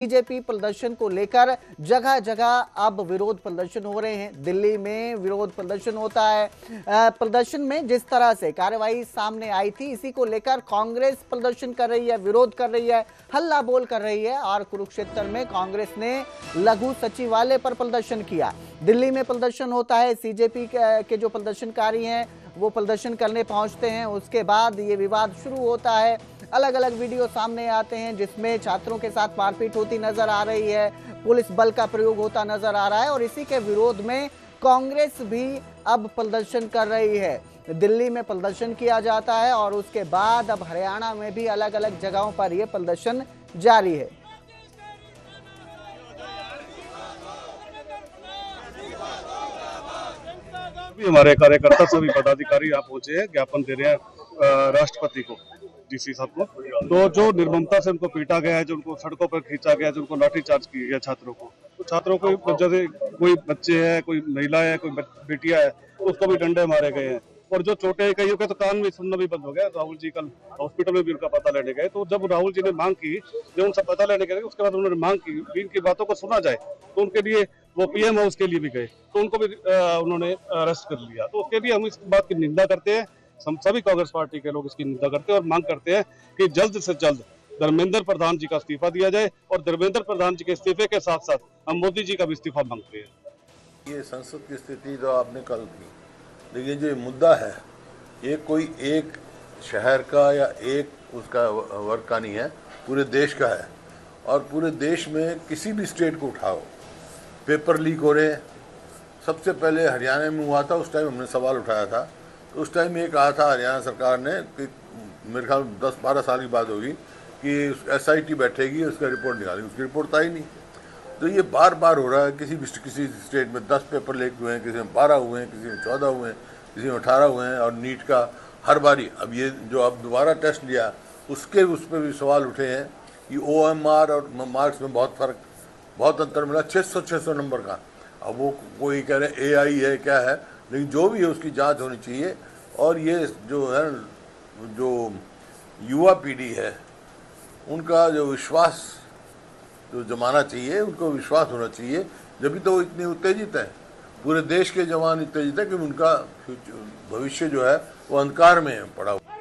BJP प्रदर्शन को लेकर जगह जगह अब विरोध प्रदर्शन हो रहे हैं। दिल्ली में विरोध प्रदर्शन होता है। प्रदर्शन में जिस तरह से कार्रवाई सामने आई थी, इसी को लेकर कांग्रेस प्रदर्शन कर रही है, विरोध कर रही है, हल्ला बोल कर रही है। और कुरुक्षेत्र में कांग्रेस ने लघु सचिवालय पर प्रदर्शन किया। दिल्ली में प्रदर्शन होता है, सीजेपी के जो प्रदर्शनकारी हैं वो प्रदर्शन करने पहुंचते हैं। उसके बाद ये विवाद शुरू होता है। अलग अलग वीडियो सामने आते हैं जिसमें छात्रों के साथ मारपीट होती नजर आ रही है, पुलिस बल का प्रयोग होता नजर आ रहा है। और इसी के विरोध में कांग्रेस भी अब प्रदर्शन कर रही है। दिल्ली में प्रदर्शन किया जाता है और उसके बाद अब हरियाणा में भी अलग अलग जगहों पर यह प्रदर्शन जारी है। हमारे कार्यकर्ता सभी पदाधिकारी यहाँ पहुंचे हैं, ज्ञापन दे रहे हैं राष्ट्रपति को, डीसी साहब को। तो जो निर्ममता से उनको पीटा गया है, जो उनको सड़कों पर खींचा गया है, जो उनको लाठीचार्ज किया गया छात्रों को, तो छात्रों को जैसे कोई बच्चे है, कोई महिला है, कोई बेटियां है, तो उसको भी डंडे मारे गए हैं। और जो चोटें कईयों के तो कान में सुनना भी बंद हो गया। राहुल जी कल हॉस्पिटल में भी उनका पता लेने गए, तो जब राहुल जी ने मांग की, जब उनसे पता लेने गए, उसके बाद उन्होंने मांग की कि इनकी बातों को सुना जाए, तो उनके लिए वो पीएम हाउस के लिए भी गए, तो उनको भी उन्होंने अरेस्ट कर लिया। तो उसके लिए हम इस बात की निंदा करते हैं। हम सभी कांग्रेस पार्टी के लोग इसकी निंदा करते हैं और मांग करते हैं कि जल्द से जल्द धर्मेंद्र प्रधान जी का इस्तीफा दिया जाए। और धर्मेंद्र प्रधान जी के इस्तीफे के साथ साथ हम मोदी जी का भी इस्तीफा मांगते हैं। ये संसद की स्थिति तो आपने कल की, लेकिन जो मुद्दा है ये कोई एक शहर का या एक उसका वर्ग का नहीं है, पूरे देश का है। और पूरे देश में किसी भी स्टेट को उठाओ, पेपर लीक हो रहे हैं। सबसे पहले हरियाणा में हुआ था, उस टाइम हमने सवाल उठाया था। तो उस टाइम ये कहा था हरियाणा सरकार ने कि मेरे ख्याल 10-12 साल की बात होगी कि SIT बैठेगी, उसका रिपोर्ट निकालेगी। उसकी रिपोर्ट आई नहीं। तो ये बार बार हो रहा है। किसी स्टेट में 10 पेपर लीक हुए हैं, किसी में 12 हुए हैं, किसी में 14 हुए हैं, किसी में 18 हुए हैं। और नीट का हर बारी, अब ये जो अब दोबारा टेस्ट लिया उस पर भी सवाल उठे हैं कि OMR और मार्क्स में बहुत अंतर मिला, 600 नंबर का। अब वो कोई कह रहे हैं AI है, क्या है, लेकिन जो भी है उसकी जांच होनी चाहिए। और ये जो है, जो युवा पीढ़ी है, उनका जो विश्वास जो जमाना चाहिए, उनको विश्वास होना चाहिए। जब भी तो वो इतने उत्तेजित हैं, पूरे देश के जवान उत्तेजित हैं कि उनका भविष्य जो है वो अंधकार में पड़ा हुआ।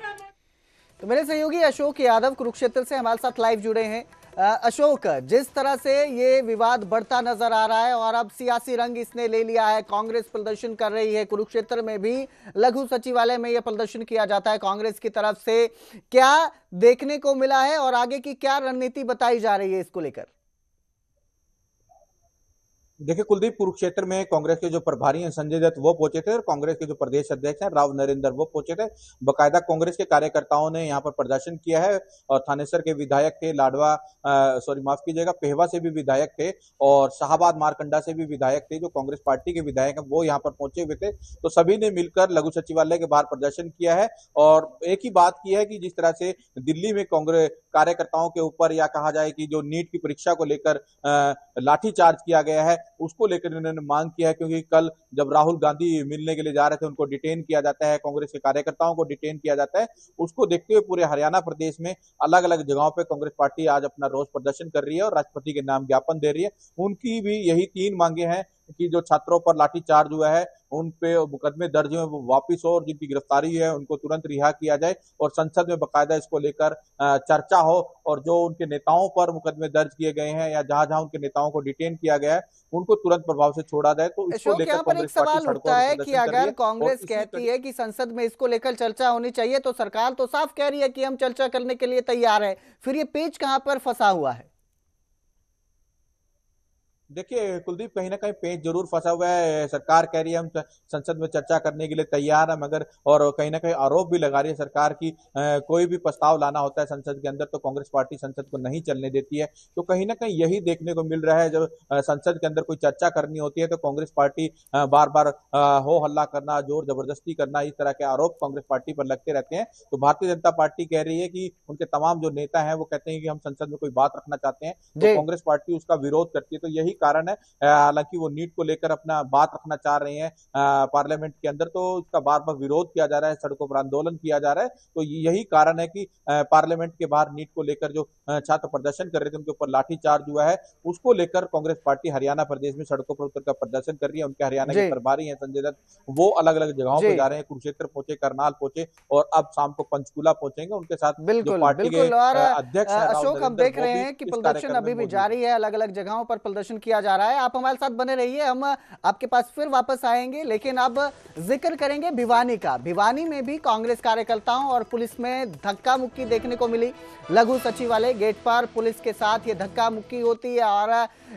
तो मेरे सहयोगी अशोक यादव कुरुक्षेत्र से हमारे साथ लाइव जुड़े हैं। अशोक, जिस तरह से ये विवाद बढ़ता नजर आ रहा है और अब सियासी रंग इसने ले लिया है, कांग्रेस प्रदर्शन कर रही है, कुरुक्षेत्र में भी लघु सचिवालय में यह प्रदर्शन किया जाता है कांग्रेस की तरफ से, क्या देखने को मिला है और आगे की क्या रणनीति बताई जा रही है इसको लेकर? देखिए कुलदीप, कुरुक्षेत्र में कांग्रेस के जो प्रभारी हैं संजय दत्त वो पहुंचे थे और कांग्रेस के जो प्रदेश अध्यक्ष हैं राव नरेंद्र वो पहुंचे थे। बकायदा कांग्रेस के कार्यकर्ताओं ने यहाँ पर प्रदर्शन किया है और थानेसर के विधायक थे, माफ कीजिएगा, पेहवा से भी विधायक थे और शाहबाद मारकंडा से भी विधायक थे। जो कांग्रेस पार्टी के विधायक हैं वो यहाँ पर पहुंचे हुए थे। तो सभी ने मिलकर लघु सचिवालय के बाहर प्रदर्शन किया है और एक ही बात की है कि जिस तरह से दिल्ली में कांग्रेस कार्यकर्ताओं के ऊपर, या कहा जाए कि जो नीट की परीक्षा को लेकर लाठीचार्ज किया गया है, उसको लेकर उन्होंने मांग किया है। क्योंकि कल जब राहुल गांधी मिलने के लिए जा रहे थे, उनको डिटेन किया जाता है, कांग्रेस के कार्यकर्ताओं को डिटेन किया जाता है। उसको देखते हुए पूरे हरियाणा प्रदेश में अलग अलग जगहों पे कांग्रेस पार्टी आज अपना रोष प्रदर्शन कर रही है और राष्ट्रपति के नाम ज्ञापन दे रही है। उनकी भी यही 3 मांगे हैं कि जो छात्रों पर लाठीचार्ज हुआ है उन पे मुकदमे दर्ज हुए वो वापिस हो और जिनकी गिरफ्तारी है उनको तुरंत रिहा किया जाए और संसद में बकायदा इसको लेकर चर्चा हो। और जो उनके नेताओं पर मुकदमे दर्ज किए गए हैं या जहां जहां उनके नेताओं को डिटेन किया गया है उनको तुरंत प्रभाव से छोड़ा जाए। तो इसको लेकर यहाँ पर एक कांग्रेस पार्टी सवाल सड़कों उठता पर है कि प्रदर्शन कर रही अगर है। कांग्रेस कहती है कि संसद में इसको लेकर चर्चा होनी चाहिए, तो सरकार तो साफ कह रही है कि हम चर्चा करने के लिए तैयार है। फिर ये पेच कहां पर फंसा हुआ है? देखिए कुलदीप, कहीं ना कहीं पेच जरूर फंसा हुआ है। सरकार कह रही है हम संसद में चर्चा करने के लिए तैयार है, मगर और कहीं ना कहीं आरोप भी लगा रही है सरकार की कोई भी प्रस्ताव लाना होता है संसद के अंदर तो कांग्रेस पार्टी संसद को नहीं चलने देती है। तो कहीं ना कहीं यही देखने को मिल रहा है। जब संसद के अंदर कोई चर्चा करनी होती है तो कांग्रेस पार्टी बार बार हो हल्ला करना, जोर जबरदस्ती करना, इस तरह के आरोप कांग्रेस पार्टी पर लगते रहते हैं। तो भारतीय जनता पार्टी कह रही है कि उनके तमाम जो नेता हैं वो कहते हैं कि हम संसद में कोई बात रखना चाहते हैं, तो कांग्रेस पार्टी उसका विरोध करती है। तो यही कारण है। हालांकि वो नीट को लेकर अपना बात रखना चाह रहे हैं पार्लियामेंट के अंदर, तो इसका बार बार विरोध किया जा रहा है, सड़कों पर आंदोलन किया जा रहा है। तो यही कारण है कि पार्लियामेंट के बाहर नीट को लेकर जो छात्र प्रदर्शन कर रहे थे उनके ऊपर लाठीचार्ज हुआ है, उसको लेकर कांग्रेस पार्टी हरियाणा प्रदेश में सड़कों पर उतर कर प्रदर्शन कर रही है। उनके हरियाणा के प्रभारी हैं संजय दत्त, वो अलग अलग जगहों पर जा रहे हैं, कुरुक्षेत्र पहुंचे, करनाल पहुंचे और अब शाम को पंचकूला पहुंचेंगे। उनके साथ जो पार्टी के अध्यक्ष अशोक, हम देख रहे हैं कि प्रदर्शन अभी भी जारी है, अलग अलग जगहों पर प्रदर्शन किया जा रहा है। आप हमारे साथ बने रहिए, हम आपके पास फिर वापस आएंगे, लेकिन अब जिक्र करेंगे भिवानी का। भिवानी में भी कांग्रेस कार्यकर्ताओं और पुलिस में धक्का मुक्की देखने को मिली। लघु सचिवालय गेट पर पुलिस के साथ ये धक्का मुक्की होती है और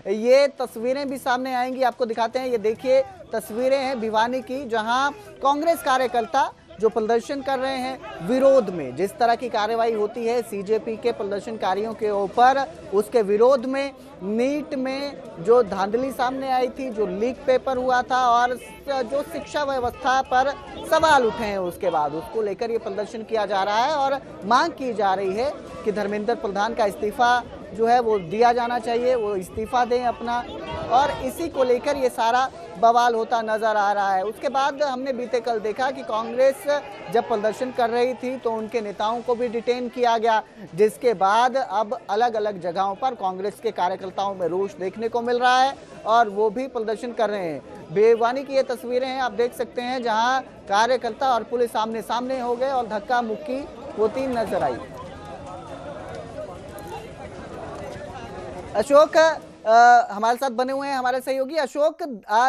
ये तस्वीरें भी सामने आएंगी, आपको दिखाते हैं। ये देखिए तस्वीरें हैं भिवानी की, जहां कांग्रेस कार्यकर्ता जो प्रदर्शन कर रहे हैं विरोध में, जिस तरह की कार्रवाई होती है सीजेपी के प्रदर्शनकारियों के ऊपर, उसके विरोध में नीट में जो धांधली सामने आई थी, जो लीक पेपर हुआ था और जो शिक्षा व्यवस्था पर सवाल उठे हैं, उसके बाद उसको लेकर ये प्रदर्शन किया जा रहा है और मांग की जा रही है कि धर्मेंद्र प्रधान का इस्तीफा जो है वो दिया जाना चाहिए, वो इस्तीफा दें अपना, और इसी को लेकर ये सारा बवाल होता नजर आ रहा है। उसके बाद हमने बीते कल देखा कि कांग्रेस जब प्रदर्शन कर रही थी तो उनके नेताओं को भी डिटेन किया गया, जिसके बाद अब अलग अलग जगहों पर कांग्रेस के कार्यकर्ताओं में रोष देखने को मिल रहा है और वो भी प्रदर्शन कर रहे हैं। भिवानी की ये तस्वीरें हैं, आप देख सकते हैं, जहां कार्यकर्ता और पुलिस आमने सामने हो गए और धक्का मुक्की होती नजर आई। अशोक हमारे साथ बने हुए हैं, हमारे सहयोगी अशोक।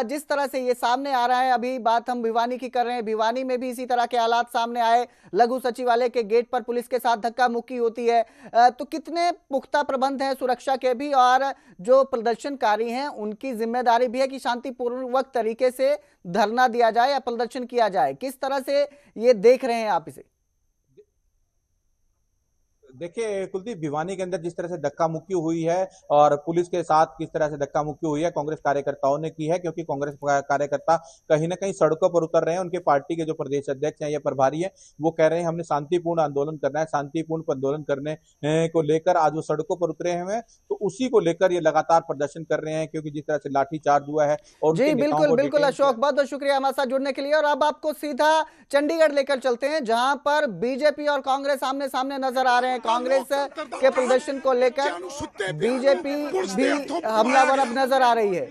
जिस तरह से ये सामने आ रहा है, अभी बात हम भिवानी की कर रहे हैं, भिवानी में भी इसी तरह के हालात सामने आए, लघु सचिवालय के गेट पर पुलिस के साथ धक्का मुक्की होती है, तो कितने पुख्ता प्रबंध हैं सुरक्षा के भी, और जो प्रदर्शनकारी हैं उनकी जिम्मेदारी भी है कि शांतिपूर्वक तरीके से धरना दिया जाए या प्रदर्शन किया जाए। किस तरह से ये देख रहे हैं आप इसे? देखिए कुलदीप, भिवानी के अंदर जिस तरह से धक्का मुक्की हुई है और पुलिस के साथ किस तरह से धक्का मुक्की हुई है, कांग्रेस कार्यकर्ताओं ने की है, क्योंकि कांग्रेस कार्यकर्ता कहीं ना कहीं सड़कों पर उतर रहे हैं। उनके पार्टी के जो प्रदेश अध्यक्ष हैं या प्रभारी हैं, वो कह रहे हैं हमने शांतिपूर्ण आंदोलन करना है, शांतिपूर्ण आंदोलन करने को लेकर आज वो सड़कों पर उतरे हैं, तो उसी को लेकर ये लगातार प्रदर्शन कर रहे हैं, क्योंकि जिस तरह से लाठीचार्ज हुआ है। और जी बिल्कुल बिल्कुल अशोक, बहुत बहुत शुक्रिया हमारे साथ जुड़ने के लिए। और अब आपको सीधा चंडीगढ़ लेकर चलते हैं, जहां पर बीजेपी और कांग्रेस आमने सामने नजर आ रहे हैं। कांग्रेस के प्रदर्शन को लेकर बीजेपी भी हमलावर अब नजर आ रही है।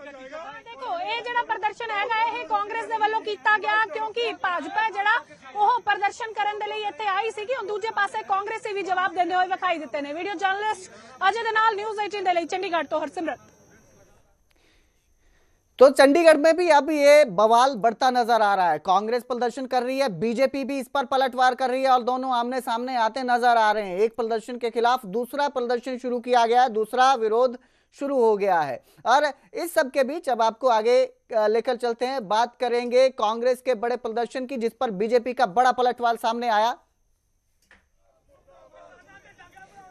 देखो ये ਜਿਹੜਾ ਪ੍ਰਦਰਸ਼ਨ ਹੈਗਾ ਇਹ ਕਾਂਗਰਸ ਦੇ ਵੱਲੋਂ ਕੀਤਾ ਗਿਆ, ਕਿਉਂਕਿ ਭਾਜਪਾ ਜਿਹੜਾ ਉਹ ਪ੍ਰਦਰਸ਼ਨ ਕਰਨ ਦੇ ਲਈ ਇੱਥੇ ਆਈ ਸੀ ਕਿ ਉਹ ਦੂਜੇ ਪਾਸੇ ਕਾਂਗਰਸੀ ਵੀ ਜਵਾਬ ਦਿੰਦੇ ਹੋਏ ਵਿਖਾਈ ਦਿੱਤੇ ਨੇ। ਵੀਡੀਓ ਜਰਨਲਿਸਟ ਅਜੇ ਦੇ ਨਾਲ ਨਿਊਜ਼ 18 ਦੇ ਲਈ ਚੰਡੀਗੜ੍ਹ ਤੋਂ ਹਰਸਿਮਰਤ। तो चंडीगढ़ में भी अब ये बवाल बढ़ता नजर आ रहा है। कांग्रेस प्रदर्शन कर रही है, बीजेपी भी इस पर पलटवार कर रही है और दोनों आमने सामने आते नजर आ रहे हैं। एक प्रदर्शन के खिलाफ दूसरा प्रदर्शन शुरू किया गया है, दूसरा विरोध शुरू हो गया है। और इस सब के बीच अब आपको आगे लेकर चलते हैं, बात करेंगे कांग्रेस के बड़े प्रदर्शन की, जिस पर बीजेपी का बड़ा पलटवार सामने आया।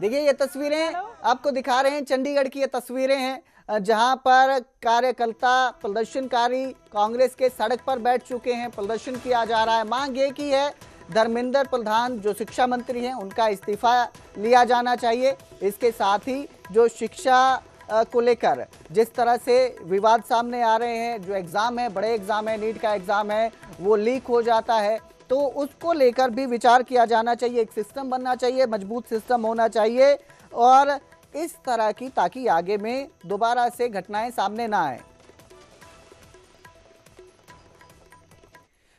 देखिए ये तस्वीरें आपको दिखा रहे हैं, चंडीगढ़ की ये तस्वीरें हैं, जहां पर कार्यकर्ता प्रदर्शनकारी कांग्रेस के सड़क पर बैठ चुके हैं, प्रदर्शन किया जा रहा है। मांग ये की है धर्मेंद्र प्रधान जो शिक्षा मंत्री हैं उनका इस्तीफा लिया जाना चाहिए। इसके साथ ही जो शिक्षा को लेकर जिस तरह से विवाद सामने आ रहे हैं, जो एग्जाम है, बड़े एग्जाम है, नीट का एग्जाम है, वो लीक हो जाता है, तो उसको लेकर भी विचार किया जाना चाहिए। एक सिस्टम बनना चाहिए, मजबूत सिस्टम होना चाहिए और इस तरह की, ताकि आगे में दोबारा से घटनाएं सामने ना आए।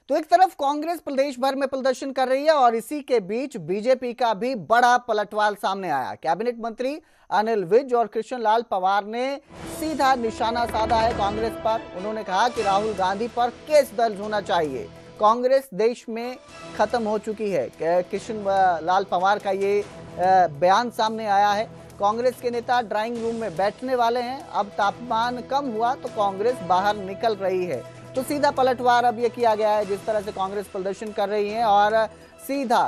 तो एक तरफ कांग्रेस प्रदेश भर में प्रदर्शन कर रही है और इसी के बीच बीजेपी का भी बड़ा पलटवार सामने आया। कैबिनेट मंत्री अनिल विज और कृष्ण लाल पवार ने सीधा निशाना साधा है कांग्रेस पर। उन्होंने कहा कि राहुल गांधी पर केस दर्ज होना चाहिए, कांग्रेस देश में खत्म हो चुकी है। कृष्ण लाल पवार का ये बयान सामने आया है। कांग्रेस के नेता ड्राइंग रूम में बैठने वाले हैं, अब तापमान कम हुआ तो कांग्रेस बाहर निकल रही है। तो सीधा पलटवार अब ये किया गया है, जिस तरह से कांग्रेस प्रदर्शन कर रही है और सीधा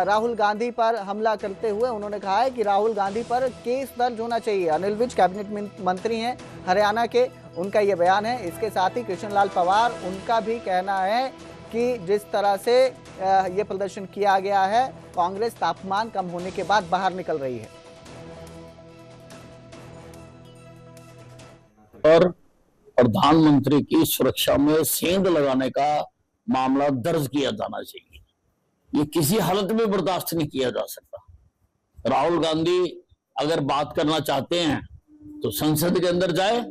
राहुल गांधी पर हमला करते हुए उन्होंने कहा है कि राहुल गांधी पर केस दर्ज होना चाहिए। अनिल विज कैबिनेट मंत्री हैं हरियाणा के, उनका ये बयान है। इसके साथ ही कृष्ण लाल पवार, उनका भी कहना है कि जिस तरह से ये प्रदर्शन किया गया है, कांग्रेस तापमान कम होने के बाद बाहर निकल रही है। पर प्रधानमंत्री की सुरक्षा में सेंध लगाने का मामला दर्ज किया जाना चाहिए। ये किसी हालत में बर्दाश्त नहीं किया जा सकता। राहुल गांधी अगर बात करना चाहते हैं तो संसद के अंदर जाए,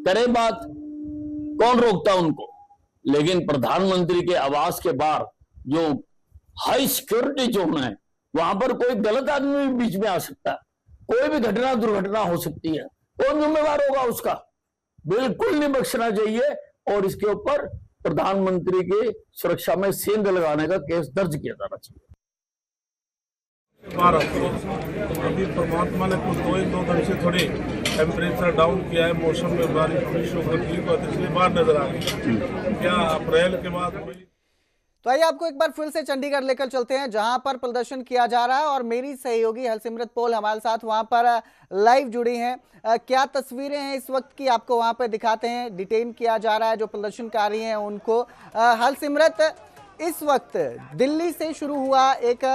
करे बात, कौन रोकता उनको। लेकिन प्रधानमंत्री के आवास के बाहर जो हाई सिक्योरिटी जोन है, वहां पर कोई गलत आदमी भी बीच में आ सकता है, कोई भी घटना दुर्घटना हो सकती है, कौन जिम्मेवार होगा उसका? बिल्कुल नहीं बख्शना चाहिए और इसके ऊपर प्रधानमंत्री की सुरक्षा में सेंध लगाने का केस दर्ज किया जाना चाहिए। अभी परमात्मा ने कुछ दो दिन से थोड़ी टेम्परेचर डाउन किया है, मौसम में बारिश हो गई तो इसलिए बाहर नजर आ गई। क्या अप्रैल के बाद हुई? तो आइए आपको एक बार फिर से चंडीगढ़ लेकर चलते हैं, जहां पर प्रदर्शन किया जा रहा है और मेरी सहयोगी हरसिमरत पॉल हमारे साथ वहां पर लाइव जुड़ी हैं। क्या तस्वीरें हैं इस वक्त की, आपको वहां पर दिखाते हैं। डिटेन किया जा रहा है जो प्रदर्शनकारी हैं उनको। हरसिमरत, इस वक्त दिल्ली से शुरू हुआ एक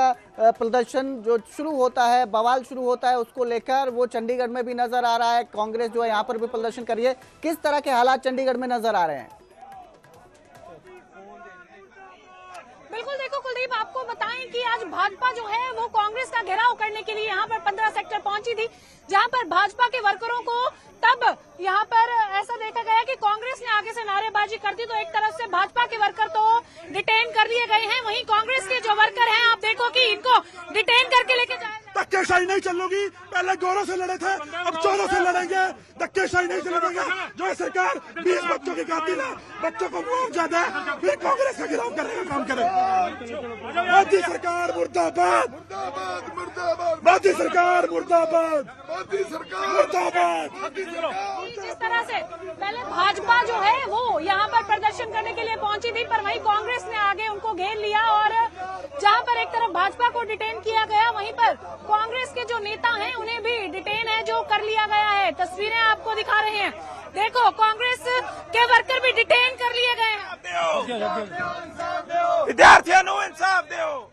प्रदर्शन जो शुरू होता है, बवाल शुरू होता है, उसको लेकर वो चंडीगढ़ में भी नजर आ रहा है। कांग्रेस जो है यहाँ पर भी प्रदर्शन कर रही है। किस तरह के हालात चंडीगढ़ में नजर आ रहे हैं? बिल्कुल, देखो कुलदीप, आपको बताएं कि आज भाजपा जो है वो कांग्रेस का घेराव करने के लिए यहाँ पर 15 सेक्टर पहुंची थी, जहाँ पर भाजपा के वर्करों को तब यहाँ पर ऐसा देखा गया कि कांग्रेस ने आगे से नारेबाजी कर दी, तो एक तरफ से भाजपा के वर्कर तो डिटेन कर लिए गए हैं, वहीं कांग्रेस के जो वर्कर हैं आप देखो कि इनको डिटेन करके लेके जाए। धक्केशाही नहीं चलोगी, पहले गोरों से लड़े थे, अब चोरों से लड़ेंगे। धक्केशाही नहीं चलेगा। जो सरकार 20 बच्चों की कातिल है, बच्चों को मुआवजा दे, फिर कांग्रेस का गिराव करने का काम करे। मोदी सरकार मुर्दाबाद, मोदी सरकार मुर्दाबाद, मोदी सरकार मुर्दाबाद। जिस तरह से पहले भाजपा जो है वो यहाँ पर प्रदर्शन करने के लिए पहुंची थी, पर वहीं कांग्रेस ने आगे उनको घेर लिया और जहाँ पर एक तरफ भाजपा को डिटेन किया गया, वहीं पर कांग्रेस के जो नेता हैं उन्हें भी डिटेन है जो कर लिया गया है। तस्वीरें आपको दिखा रहे हैं, देखो कांग्रेस के वर्कर भी डिटेन कर लिए गए हैं। विद्यार्थियों को इंसाफ दो।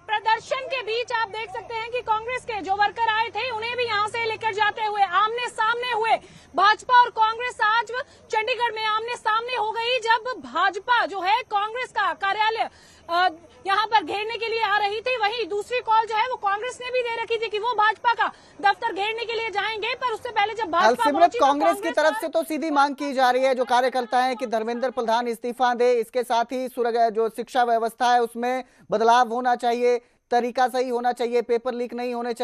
प्रदर्शन के बीच आप देख सकते हैं कि कांग्रेस के जो वर्कर आए थे उन्हें भी यहां से लेकर जाते हुए आमने सामने हुए। भाजपा और कांग्रेस आज चंडीगढ़ में आमने सामने हो गई, जब भाजपा जो है कांग्रेस का कार्यालय यहां पर घेरने के लिए आ रही थी। वहीं दूसरी कॉल जो है वो कांग्रेस ने भी दे रखी थी कि वो भाजपा का दफ्तर घेरने के लिए जाएंगे, पर उससे पहले जब भाजपा पहुंची तो कांग्रेस की तरफ से तो सीधी मांग की जा रही है जो कार्यकर्ता है कि धर्मेंद्र प्रधान इस्तीफा दे। इसके साथ ही जो शिक्षा व्यवस्था है उसमें बदलाव होना चाहिए, तरीका सही होना चाहिए, पेपर लीक नहीं होने चाहिए।